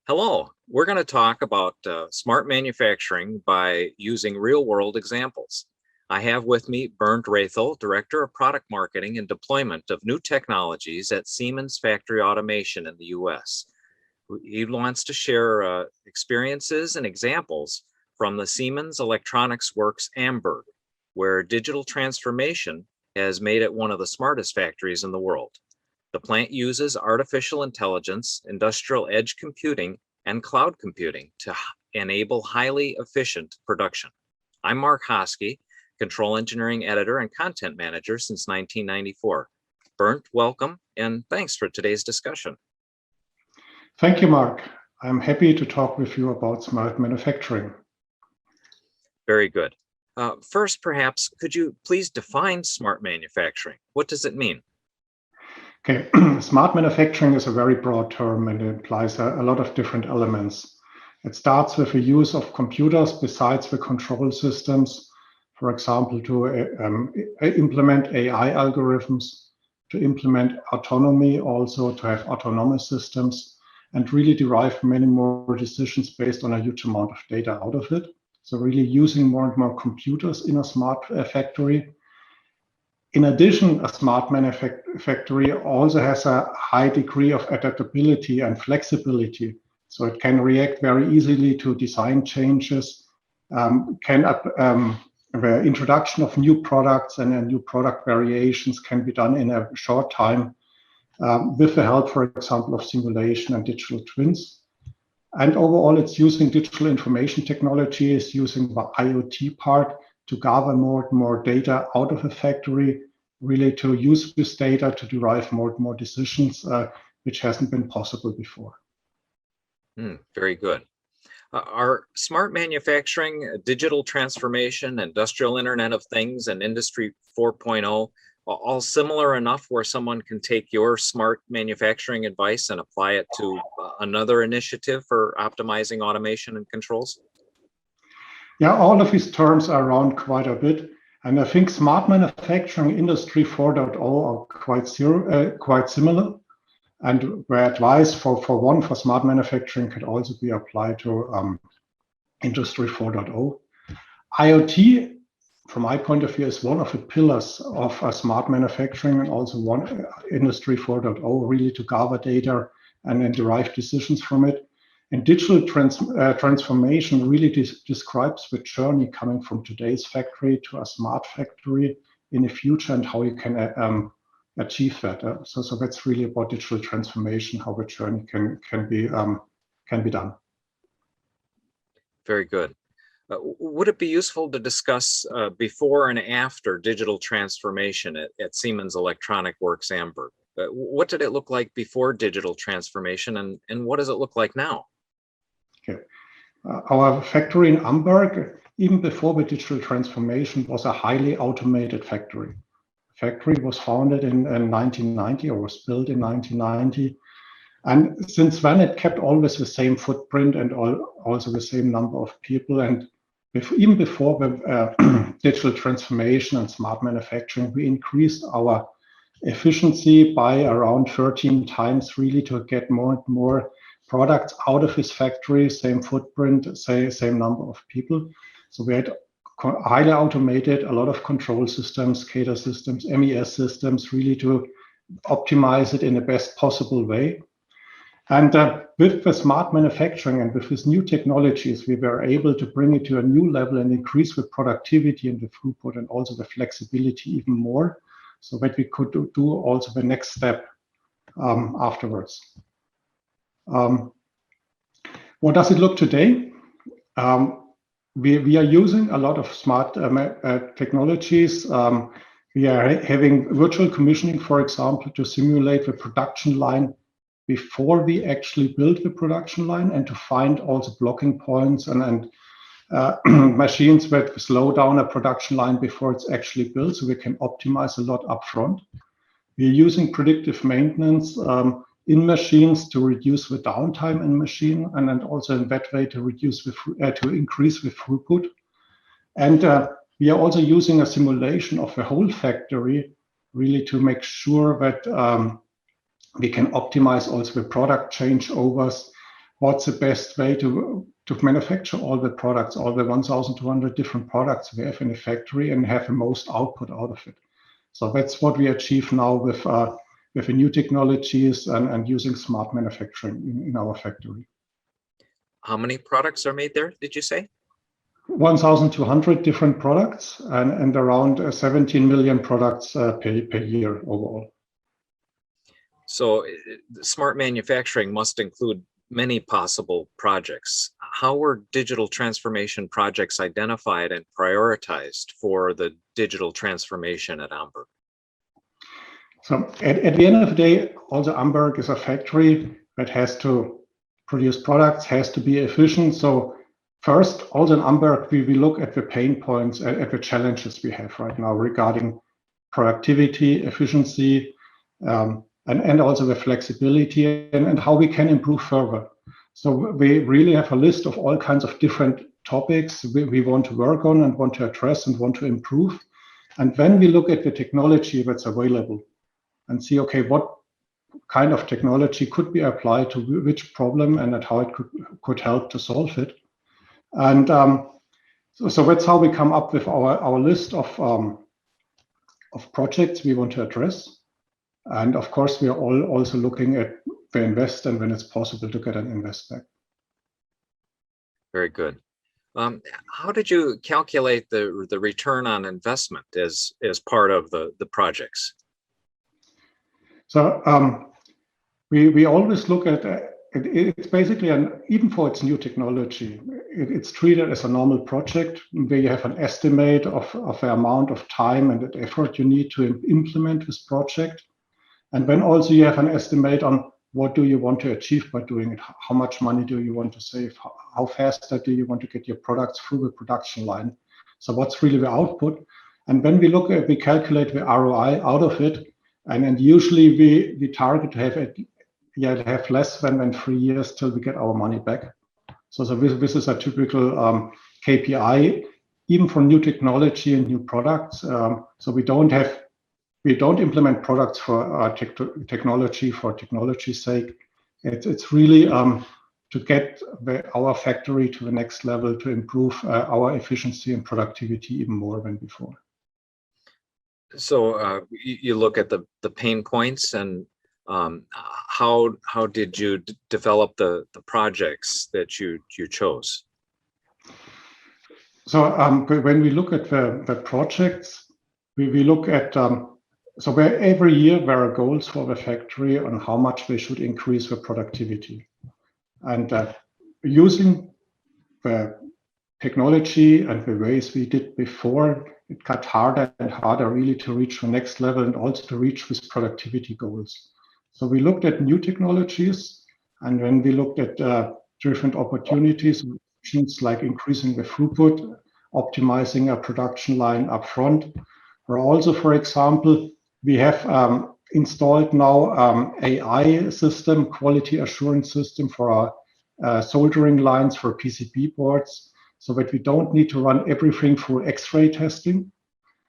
Hello, we're going to talk about smart manufacturing by using real-world examples. I have with me Bernd Raithel, Director of Product Marketing and Deployment of New Technologies at Siemens Factory Automation in the US. He wants to share experiences and examples from the Siemens Electronics Works Amberg, where digital transformation has made it one of the smartest factories in the world. The plant uses artificial intelligence, industrial edge computing, and cloud computing to enable highly efficient production. I'm Mark Hosky, Control Engineering Editor and Content Manager since 1994. Bernd, welcome, and thanks for today's discussion. Thank you, Mark. I'm happy to talk with you about smart manufacturing. Very good. First, perhaps, could you please define smart manufacturing? What does it mean? Okay, smart manufacturing is a very broad term and it implies a lot of different elements. It starts with the use of computers besides the control systems, for example, to implement AI algorithms, to implement autonomy, also to have autonomous systems, and really derive many more decisions based on a huge amount of data out of it. So really using more and more computers in a smart factory. In addition, a smart factory also has a high degree of adaptability and flexibility. So it can react very easily to design changes, the introduction of new products and new product variations can be done in a short time with the help, for example, of simulation and digital twins. And overall, it's using digital information technology, it's using the IoT part to gather more and more data out of a factory, really to use this data to derive more and more decisions, which hasn't been possible before. Very good. Are smart manufacturing, digital transformation, industrial Internet of Things, and Industry 4.0 all similar enough where someone can take your smart manufacturing advice and apply it to another initiative for optimizing automation and controls? Yeah, all of these terms are around quite a bit. And I think smart manufacturing, Industry 4.0 are quite similar. And where advice for smart manufacturing could also be applied to Industry 4.0. IoT, from my point of view, is one of the pillars of smart manufacturing and also one Industry 4.0, really to gather data and then derive decisions from it. And digital transformation really describes the journey coming from today's factory to a smart factory in the future and how you can achieve that. So that's really about digital transformation, how the journey can be done. Very good. Would it be useful to discuss before and after digital transformation at Siemens Electronic Works Amberg? What did it look like before digital transformation, and what does it look like now? Okay. Our factory in Amberg, even before the digital transformation, was a highly automated factory. The factory was founded in 1990 or was built in 1990. And since then, it kept always the same footprint and also the same number of people. And even before the digital transformation and smart manufacturing, we increased our efficiency by around 13 times, really to get more and more products out of his factory, same footprint, same number of people. So we had highly automated, a lot of control systems, SCADA systems, MES systems, really to optimize it in the best possible way. And with the smart manufacturing and with these new technologies, we were able to bring it to a new level and increase the productivity and the throughput and also the flexibility even more, so that we could do also the next step afterwards. What does it look today? We are using a lot of smart technologies. We are having virtual commissioning, for example, to simulate the production line before we actually build the production line and to find also blocking points and machines that slow down a production line before it's actually built, so we can optimize a lot upfront. We're using predictive maintenance in machines to reduce the downtime in machine, and then also in that way to increase the throughput. And we are also using a simulation of the whole factory, really to make sure that we can optimize also the product changeovers what's the best way to manufacture all the products, all the 1,200 different products we have in the factory, and have the most output out of it. So that's what we achieve now with the new technologies and using smart manufacturing in our factory. How many products are made there, did you say? 1,200 different products and around 17 million products per year overall. So smart manufacturing must include many possible projects. How were digital transformation projects identified and prioritized for the digital transformation at Amberg? So at the end of the day, also Amberg is a factory that has to produce products, has to be efficient. So first, also in Amberg, we look at the pain points, at the challenges we have right now regarding productivity, efficiency, and also the flexibility and how we can improve further. So we really have a list of all kinds of different topics we want to work on and want to address and want to improve. And then we look at the technology that's available and see, okay, what kind of technology could be applied to which problem and how it could help to solve it. And so that's how we come up with our list of projects we want to address. And of course, we are also looking at the invest and when it's possible to get an invest back. Very good. How did you calculate the return on investment as part of the projects? So we always look at it's basically even for its new technology, it's treated as a normal project where you have an estimate of the amount of time and the effort you need to implement this project. And then also you have an estimate on what do you want to achieve by doing it? How much money do you want to save? How fast do you want to get your products through the production line? So what's really the output? And when we calculate the ROI out of it, and then usually we target to have less than 3 years till we get our money back. So this is a typical KPI, even for new technology and new products. So we don't implement products for technology for technology's sake. It's really to get our factory to the next level to improve our efficiency and productivity even more than before. So you look at the pain points and how did you develop the projects that you chose? So when we look at the projects, we look at so where every year there are goals for the factory on how much they should increase the productivity. And using the technology and the ways we did before, it got harder and harder really to reach the next level and also to reach these productivity goals. So we looked at new technologies, and when we looked at different opportunities, like increasing the throughput, optimizing a production line up front, or also, for example, we have installed now AI system, quality assurance system for our soldering lines for PCB boards, so that we don't need to run everything through X-ray testing.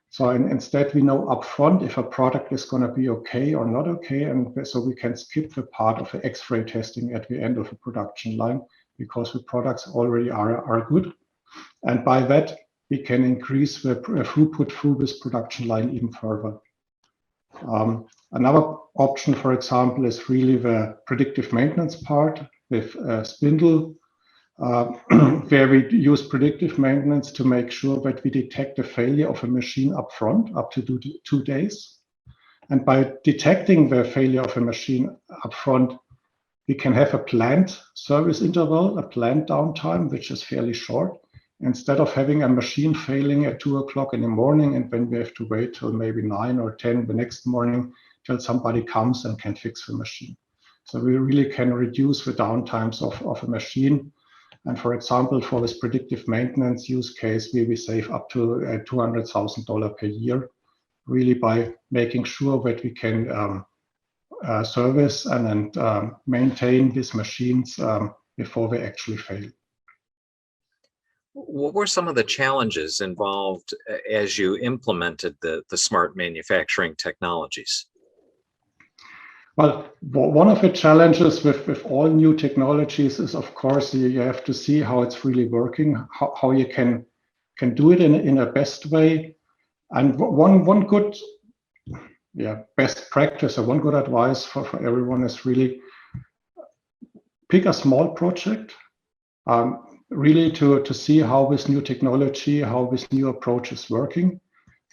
So instead, we know upfront if a product is going to be okay or not okay, and so we can skip the part of the X-ray testing at the end of the production line because the products already are good. And by that, we can increase the throughput through this production line even further. Another option, for example, is really the predictive maintenance part with Spindle, where we use predictive maintenance to make sure that we detect the failure of a machine up front, up to 2 days. And by detecting the failure of a machine up front, we can have a planned service interval, a planned downtime, which is fairly short, instead of having a machine failing at 2 o'clock in the morning and then we have to wait till maybe 9 or 10 the next morning till somebody comes and can fix the machine. So we really can reduce the downtimes of a machine. And for example, for this predictive maintenance use case, we save up to $200,000 per year, really by making sure that we can service and maintain these machines before they actually fail. What were some of the challenges involved as you implemented the smart manufacturing technologies? Well, one of the challenges with all new technologies is, of course, you have to see how it's really working, how you can do it in a best way. And one good best practice or one good advice for everyone is really pick a small project, really to see how this new technology, how this new approach is working.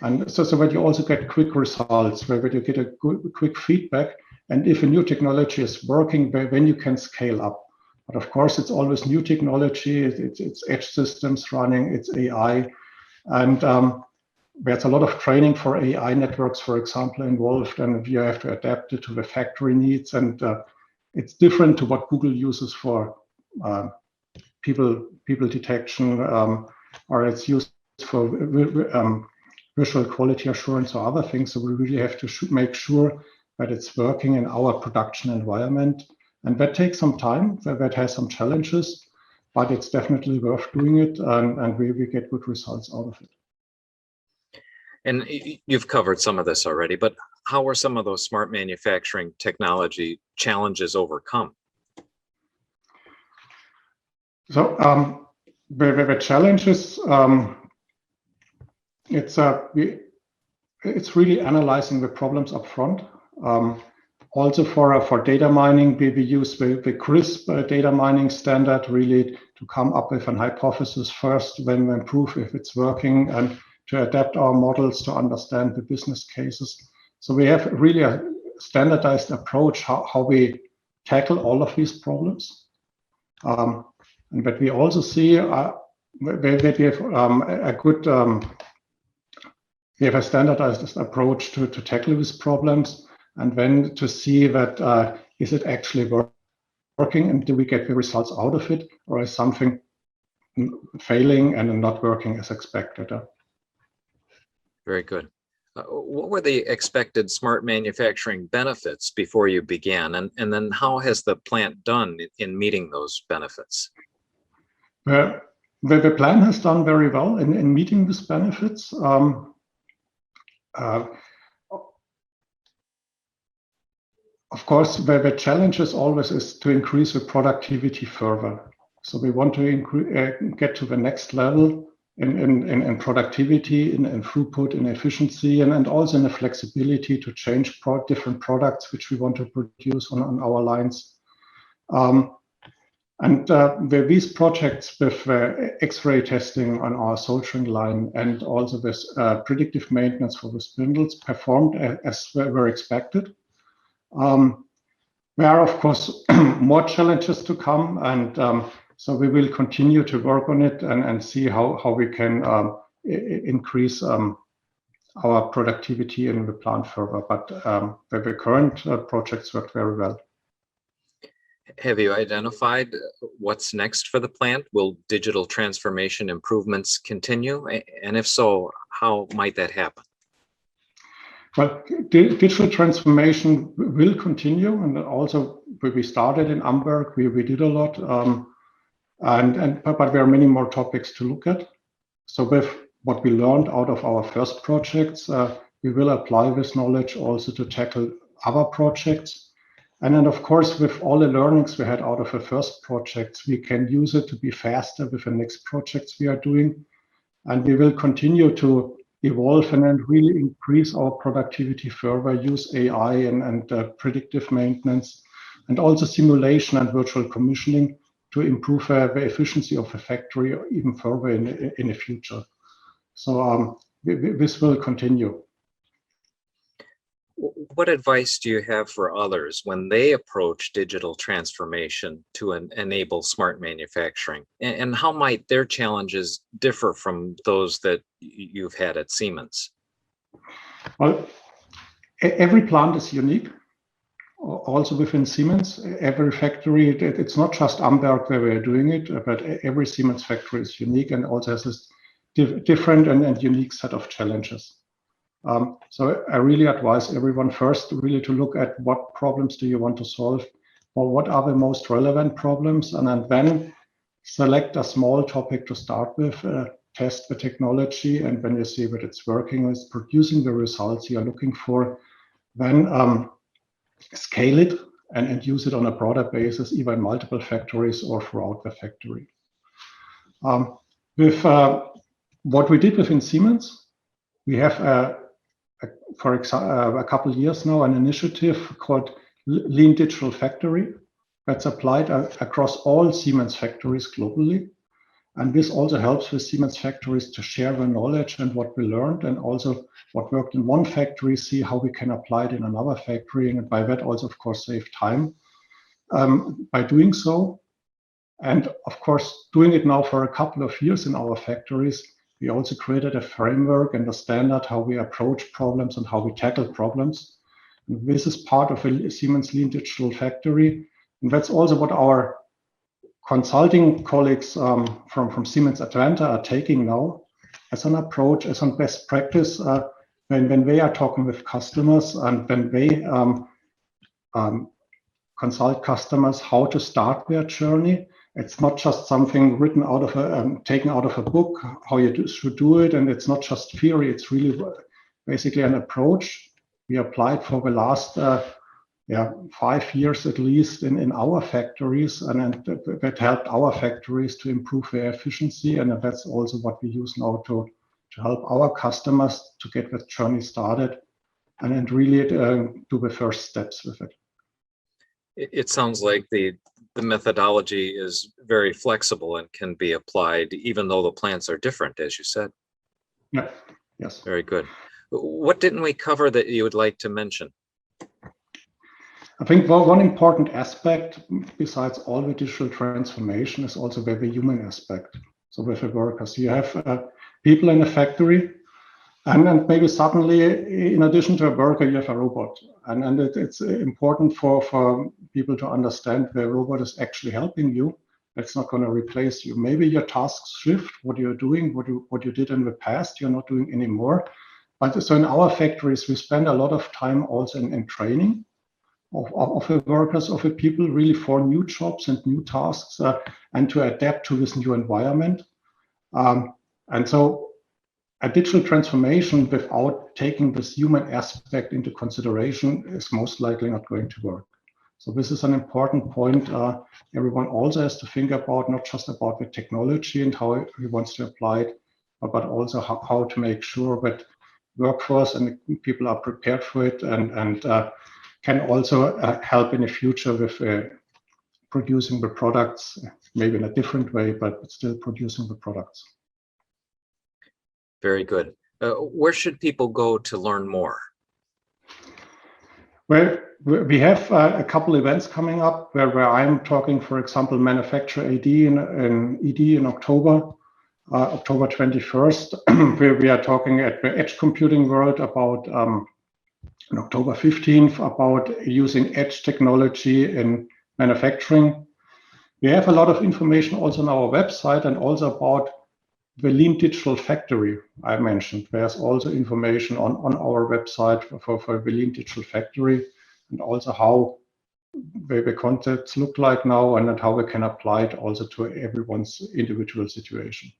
And so that you also get quick results, where you get a quick feedback. And if a new technology is working, then you can scale up. But of course, it's always new technology. It's edge systems running, it's AI. And there's a lot of training for AI networks, for example, involved. And you have to adapt it to the factory needs. And it's different to what Google uses for people detection, or it's used for visual quality assurance or other things. So we really have to make sure that it's working in our production environment. And that takes some time, that has some challenges, but it's definitely worth doing it, and we get good results out of it. And you've covered some of this already, but how are some of those smart manufacturing technology challenges overcome? So the challenges, it's really analyzing the problems up front. Also for data mining, we use the CRISP data mining standard really to come up with an hypothesis first, then prove if it's working, and to adapt our models to understand the business cases. So we have really a standardized approach how we tackle all of these problems. But we also see that we have we have a standardized approach to tackle these problems, and then to see that is it actually working, and do we get the results out of it, or is something failing and not working as expected. Very good. What were the expected smart manufacturing benefits before you began, and then how has the plant done in meeting those benefits? The plan has done very well in meeting these benefits. Of course, the challenge is always to increase the productivity further. So we want to get to the next level in productivity, in throughput, in efficiency, and also in the flexibility to change different products which we want to produce on our lines. These projects with X-ray testing on our soldering line and also this predictive maintenance for the spindles performed as were expected. There are, of course, more challenges to come, and so we will continue to work on it and see how we can increase our productivity in the plant further. But the current projects work very well. Have you identified what's next for the plant? Will digital transformation improvements continue? And if so, how might that happen? Well, digital transformation will continue, and also we started in Amberg, we did a lot, but there are many more topics to look at. So with what we learned out of our first projects, we will apply this knowledge also to tackle other projects. And then, of course, with all the learnings we had out of the first projects, we can use it to be faster with the next projects we are doing. And we will continue to evolve and then really increase our productivity further, use AI and predictive maintenance, and also simulation and virtual commissioning to improve the efficiency of the factory even further in the future. So this will continue. What advice do you have for others when they approach digital transformation to enable smart manufacturing? And how might their challenges differ from those that you've had at Siemens? Well, every plant is unique. Also within Siemens, every factory, it's not just Amberg where we're doing it, but every Siemens factory is unique and also has this different and unique set of challenges. So I really advise everyone first really to look at what problems do you want to solve, or what are the most relevant problems, and then select a small topic to start with, test the technology, and when you see that it's working, it's producing the results you're looking for, then scale it and use it on a broader basis, either in multiple factories or throughout the factory. With what we did within Siemens, we have, for example, a couple of years now, an initiative called Lean Digital Factory that's applied across all Siemens factories globally. And this also helps with Siemens factories to share the knowledge and what we learned, and also what worked in one factory, see how we can apply it in another factory, and by that also, of course, save time by doing so. And of course, doing it now for a couple of years in our factories, we also created a framework and a standard how we approach problems and how we tackle problems. And this is part of a Siemens Lean Digital Factory. And that's also what our consulting colleagues from Siemens Atlanta are taking now as an approach, as a best practice when they are talking with customers and when they consult customers how to start their journey. It's not just something written out of taken out of a book, how you should do it, and it's not just theory. It's really basically an approach we applied for the last 5 years at least in our factories, and that helped our factories to improve their efficiency, and that's also what we use now to help our customers to get the journey started and really do the first steps with it. It sounds like the methodology is very flexible and can be applied even though the plants are different, as you said. Yeah. Yes. Very good. What didn't we cover that you would like to mention? I think one important aspect, besides all the digital transformation, is also the human aspect. So with the workers, you have people in a factory, and then maybe suddenly, in addition to a worker, you have a robot. And it's important for people to understand the robot is actually helping you. It's not going to replace you. Maybe your tasks shift, what you're doing, what you did in the past, you're not doing anymore. But so in our factories, we spend a lot of time also in training of the workers, of the people, really for new jobs and new tasks, and to adapt to this new environment. And so a digital transformation without taking this human aspect into consideration is most likely not going to work. So this is an important point everyone also has to think about, not just about the technology and how he wants to apply it, but also how to make sure that workforce and people are prepared for it and can also help in the future with producing the products, maybe in a different way, but still producing the products. Very good. Where should people go to learn more? Well, we have a couple events coming up where I'm talking, for example, Manufacture AD in October, October 21st, where we are talking at the Edge Computing World about on October 15th about using edge technology in manufacturing. We have a lot of information also on our website and also about the Lean Digital Factory I mentioned. There's also information on our website for the Lean Digital Factory, and also how the concepts look like now and how we can apply it also to everyone's individual situation.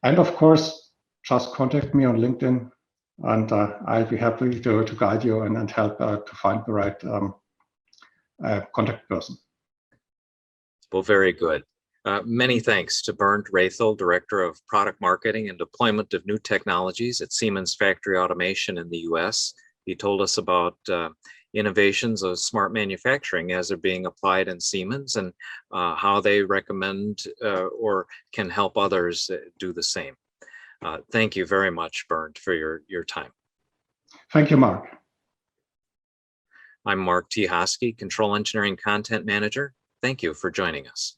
And of course, just contact me on LinkedIn, and I'll be happy to guide you and help to find the right contact person. Well, very good. Many thanks to Bernd Raithel, Director of Product Marketing and Deployment of New Technologies at Siemens Factory Automation in the US. He told us about innovations of smart manufacturing as they're being applied in Siemens and how they recommend or can help others do the same. Thank you very much, Bernd, for your time. Thank you, Mark. I'm Mark T. Hosky, Control Engineering Content Manager. Thank you for joining us.